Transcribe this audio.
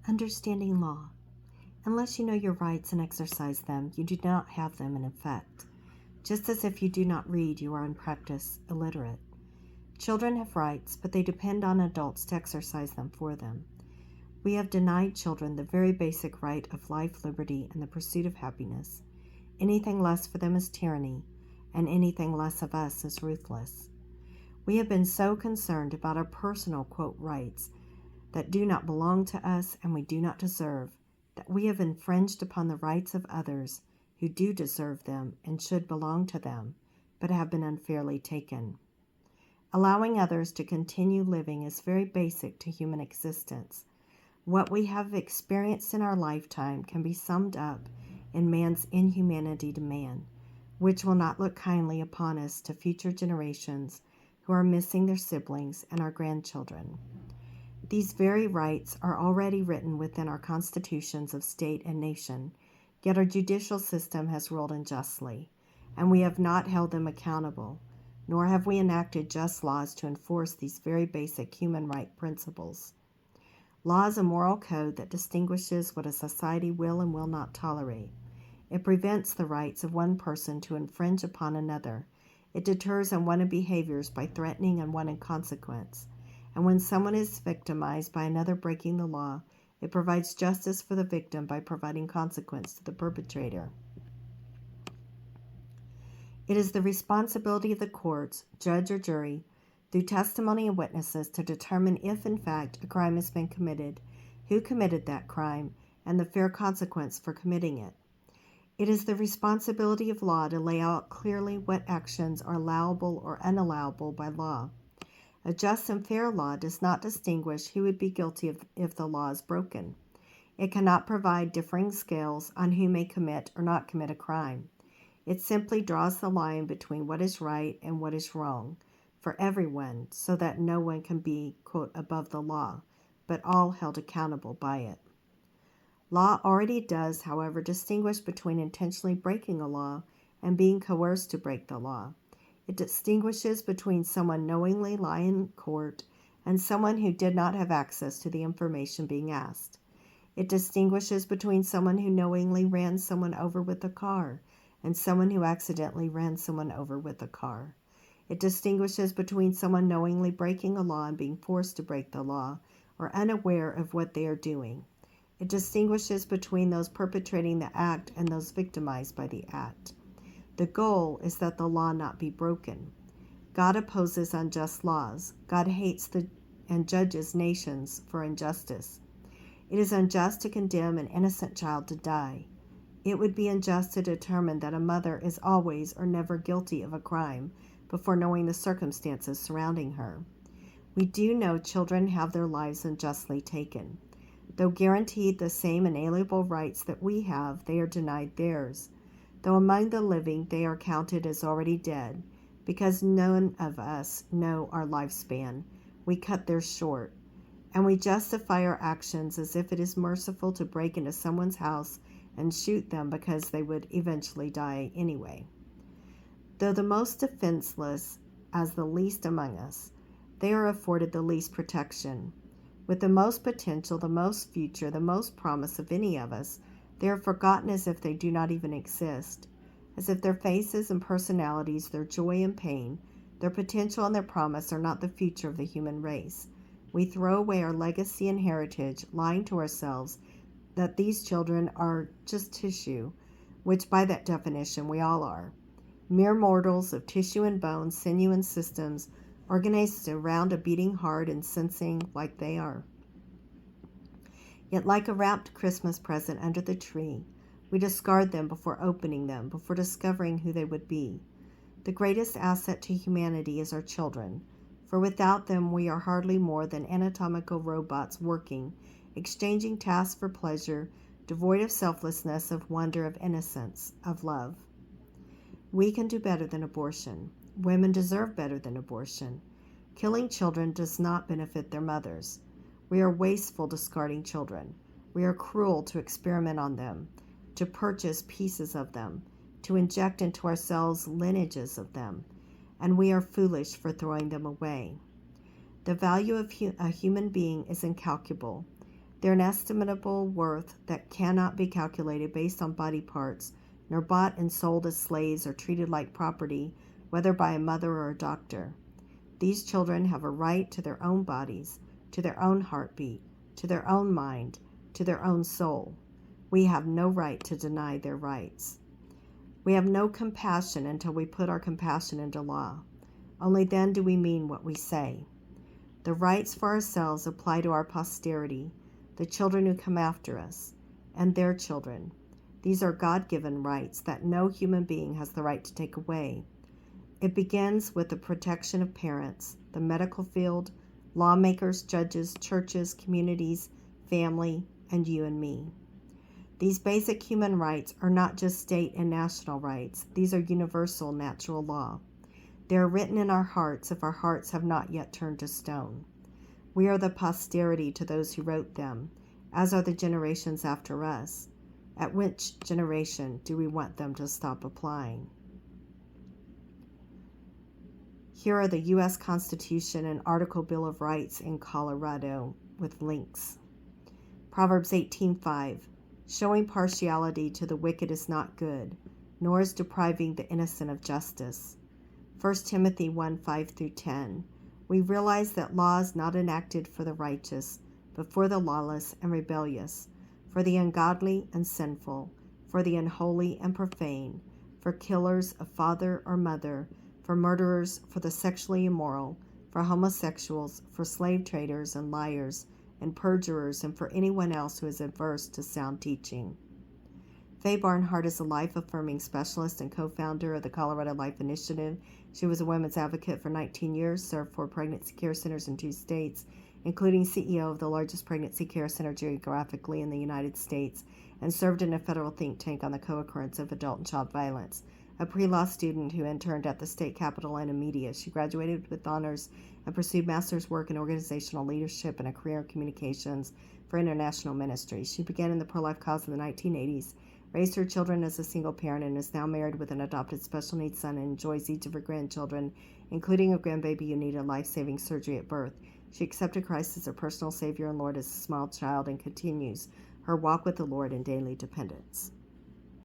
Understanding law. Unless you know your rights and exercise them, you do not have them in effect. Just as if you do not read, you are in practice illiterate. Children have rights, but they depend on adults to exercise them for them. We have denied children the very basic right of life, liberty, and the pursuit of happiness. Anything less for them is tyranny, and anything less of us is ruthless. We have been so concerned about our personal, quote, rights that do not belong to us and we do not deserve, that we have infringed upon the rights of others who do deserve them and should belong to them, but have been unfairly taken. Allowing others to continue living is very basic to human existence. What we have experienced in our lifetime can be summed up in man's inhumanity to man, which will not look kindly upon us to future generations who are missing their siblings and our grandchildren. These very rights are already written within our constitutions of state and nation, yet our judicial system has ruled unjustly, and we have not held them accountable, nor have we enacted just laws to enforce these very basic human right principles. Law is a moral code that distinguishes what a society will and will not tolerate. It prevents the rights of one person to infringe upon another. It deters unwanted behaviors by threatening unwanted consequence. And when someone is victimized by another breaking the law, it provides justice for the victim by providing consequence to the perpetrator. It is the responsibility of the courts, judge or jury, through testimony and witnesses, to determine if in fact a crime has been committed, who committed that crime, and the fair consequence for committing it. It is the responsibility of law to lay out clearly what actions are allowable or unallowable by law. A just and fair law does not distinguish who would be guilty if the law is broken. It cannot provide differing scales on who may commit or not commit a crime. It simply draws the line between what is right and what is wrong for everyone, so that no one can be, quote, above the law, but all held accountable by it. Law already does, however, distinguish between intentionally breaking a law and being coerced to break the law. It distinguishes between someone knowingly lying in court and someone who did not have access to the information being asked. It distinguishes between someone who knowingly ran someone over with a car and someone who accidentally ran someone over with a car. It distinguishes between someone knowingly breaking a law and being forced to break the law or unaware of what they are doing. It distinguishes between those perpetrating the act and those victimized by the act. The goal is that the law not be broken. God opposes unjust laws. God hates and judges nations for injustice. It is unjust to condemn an innocent child to die. It would be unjust to determine that a mother is always or never guilty of a crime before knowing the circumstances surrounding her. We do know children have their lives unjustly taken. Though guaranteed the same inalienable rights that we have, they are denied theirs. Though among the living they are counted as already dead, because none of us know our lifespan, we cut theirs short, and we justify our actions as if it is merciful to break into someone's house and shoot them because they would eventually die anyway. Though the most defenseless as the least among us, they are afforded the least protection. With the most potential, the most future, the most promise of any of us, they are forgotten as if they do not even exist, as if their faces and personalities, their joy and pain, their potential and their promise are not the future of the human race. We throw away our legacy and heritage, lying to ourselves that these children are just tissue, which by that definition we all are. Mere mortals of tissue and bone, sinew and systems, organized around a beating heart and sensing like they are. Yet like a wrapped Christmas present under the tree, we discard them before opening them, before discovering who they would be. The greatest asset to humanity is our children, for without them we are hardly more than anatomical robots working, exchanging tasks for pleasure, devoid of selflessness, of wonder, of innocence, of love. We can do better than abortion. Women deserve better than abortion. Killing children does not benefit their mothers. We are wasteful discarding children. We are cruel to experiment on them, to purchase pieces of them, to inject into ourselves lineages of them, and we are foolish for throwing them away. The value of a human being is incalculable. Their inestimable worth that cannot be calculated based on body parts, nor bought and sold as slaves or treated like property, whether by a mother or a doctor. These children have a right to their own bodies, to their own heartbeat, to their own mind, to their own soul. We have no right to deny their rights. We have no compassion until we put our compassion into law. Only then do we mean what we say. The rights for ourselves apply to our posterity, the children who come after us, and their children. These are God-given rights that no human being has the right to take away. It begins with the protection of parents, the medical field, lawmakers, judges, churches, communities, family, and you and me. These basic human rights are not just state and national rights. These are universal natural law. They are written in our hearts if our hearts have not yet turned to stone. We are the posterity to those who wrote them, as are the generations after us. At which generation do we want them to stop applying? Here are the U.S. Constitution and Article Bill of Rights in Colorado with links. Proverbs 18:5. Showing partiality to the wicked is not good, nor is depriving the innocent of justice. 1 Timothy 1:5-10. We realize that law is not enacted for the righteous, but for the lawless and rebellious, for the ungodly and sinful, for the unholy and profane, for killers of father or mother, for murderers, for the sexually immoral, for homosexuals, for slave traders and liars, and perjurers, and for anyone else who is averse to sound teaching. Faye Barnhart is a life-affirming specialist and co-founder of the Colorado Life Initiative. She was a women's advocate for 19 years, served 4 pregnancy care centers in 2 states, including CEO of the largest pregnancy care center geographically in the United States, and served in a federal think tank on the co-occurrence of adult and child violence. A pre-law student who interned at the state capitol and in media, she graduated with honors and pursued master's work in organizational leadership and a career in communications for international ministry. She began in the pro-life cause in the 1980s, raised her children as a single parent, and is now married with an adopted special needs son and enjoys each of her grandchildren, including a grandbaby who needed life-saving surgery at birth. She accepted Christ as her personal Savior and Lord as a small child and continues her walk with the Lord in daily dependence.